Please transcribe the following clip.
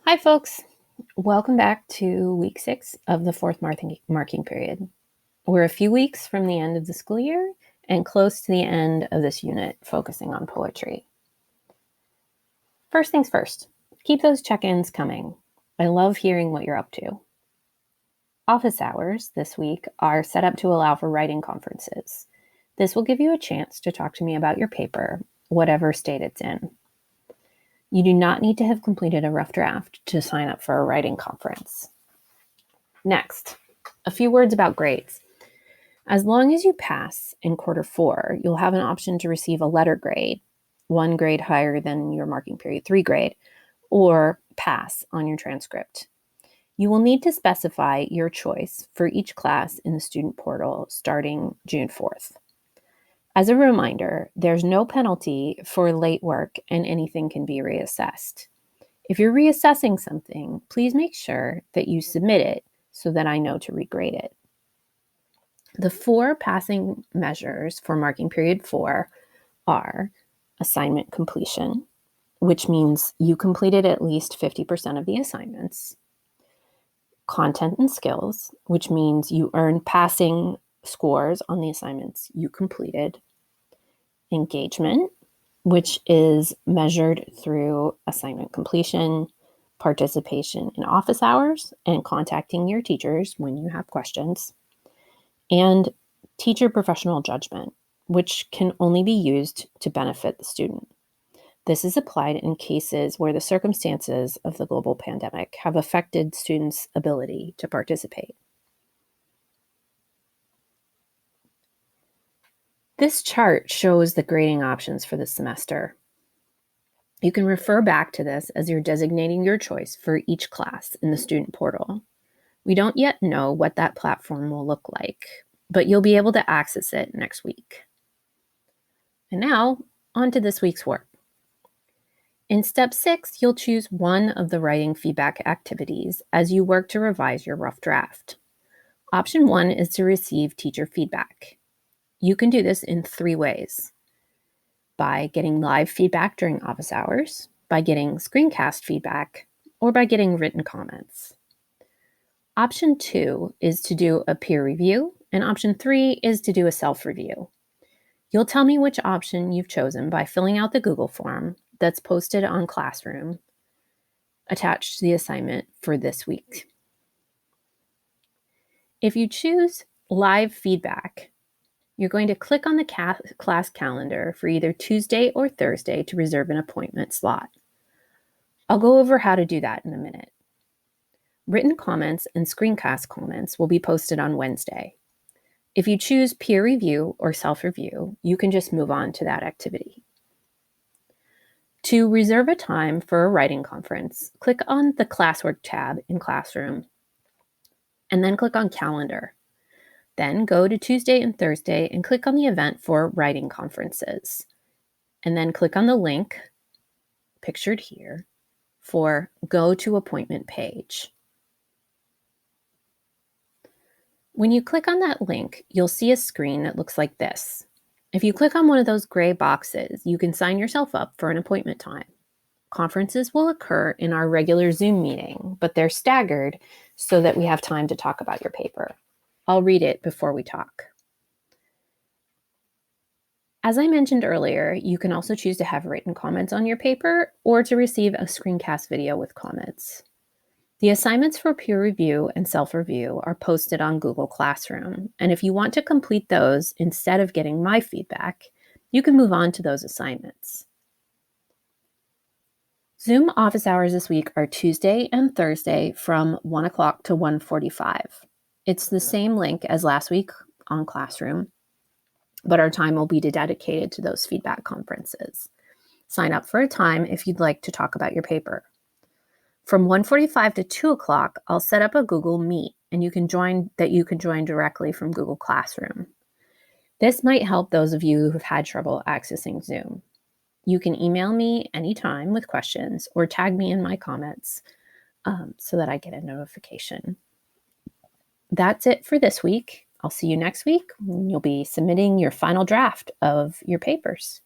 Hi, folks. Welcome back to week 6 of the fourth marking period. We're a few weeks from the end of the school year and close to the end of this unit focusing on poetry. First things first, keep those check-ins coming. I love hearing what you're up to. Office hours this week are set up to allow for writing conferences. This will give you a chance to talk to me about your paper, whatever state it's in. You do not need to have completed a rough draft to sign up for a writing conference. Next, a few words about grades. As long as you pass in quarter 4, you'll have an option to receive a letter grade, 1 grade higher than your marking period 3 grade, or pass on your transcript. You will need to specify your choice for each class in the student portal starting June 4th. As a reminder, there's no penalty for late work and anything can be reassessed. If you're reassessing something, please make sure that you submit it so that I know to regrade it. The 4 passing measures for marking period 4 are assignment completion, which means you completed at least 50% of the assignments, content and skills, which means you earned passing scores on the assignments you completed, engagement, which is measured through assignment completion, participation in office hours, and contacting your teachers when you have questions, and teacher professional judgment, which can only be used to benefit the student. This is applied in cases where the circumstances of the global pandemic have affected students' ability to participate. This chart shows the grading options for the semester. You can refer back to this as you're designating your choice for each class in the student portal. We don't yet know what that platform will look like, but you'll be able to access it next week. And now, on to this week's work. In step 6, you'll choose one of the writing feedback activities as you work to revise your rough draft. Option 1 is to receive teacher feedback. You can do this in 3 ways: by getting live feedback during office hours, by getting screencast feedback, or by getting written comments. Option 2 is to do a peer review, and option 3 is to do a self-review. You'll tell me which option you've chosen by filling out the Google form that's posted on Classroom attached to the assignment for this week. If you choose live feedback, you're going to click on the class calendar for either Tuesday or Thursday to reserve an appointment slot. I'll go over how to do that in a minute. Written comments and screencast comments will be posted on Wednesday. If you choose peer review or self-review, you can just move on to that activity. To reserve a time for a writing conference, click on the Classwork tab in Classroom, and then click on Calendar. Then go to Tuesday and Thursday and click on the event for writing conferences. And then click on the link, pictured here, for Go to Appointment page. When you click on that link, you'll see a screen that looks like this. If you click on one of those gray boxes, you can sign yourself up for an appointment time. Conferences will occur in our regular Zoom meeting, but they're staggered so that we have time to talk about your paper. I'll read it before we talk. As I mentioned earlier, you can also choose to have written comments on your paper or to receive a screencast video with comments. The assignments for peer review and self-review are posted on Google Classroom, and if you want to complete those instead of getting my feedback, you can move on to those assignments. Zoom office hours this week are Tuesday and Thursday from 1 o'clock to 1:45. It's the same link as last week on Classroom, but our time will be dedicated to those feedback conferences. Sign up for a time if you'd like to talk about your paper. From 1:45 to 2 o'clock, I'll set up a Google Meet, and you can join directly from Google Classroom. This might help those of you who've had trouble accessing Zoom. You can email me anytime with questions or tag me in my comments so that I get a notification. That's it for this week. I'll see you next week when you'll be submitting your final draft of your papers.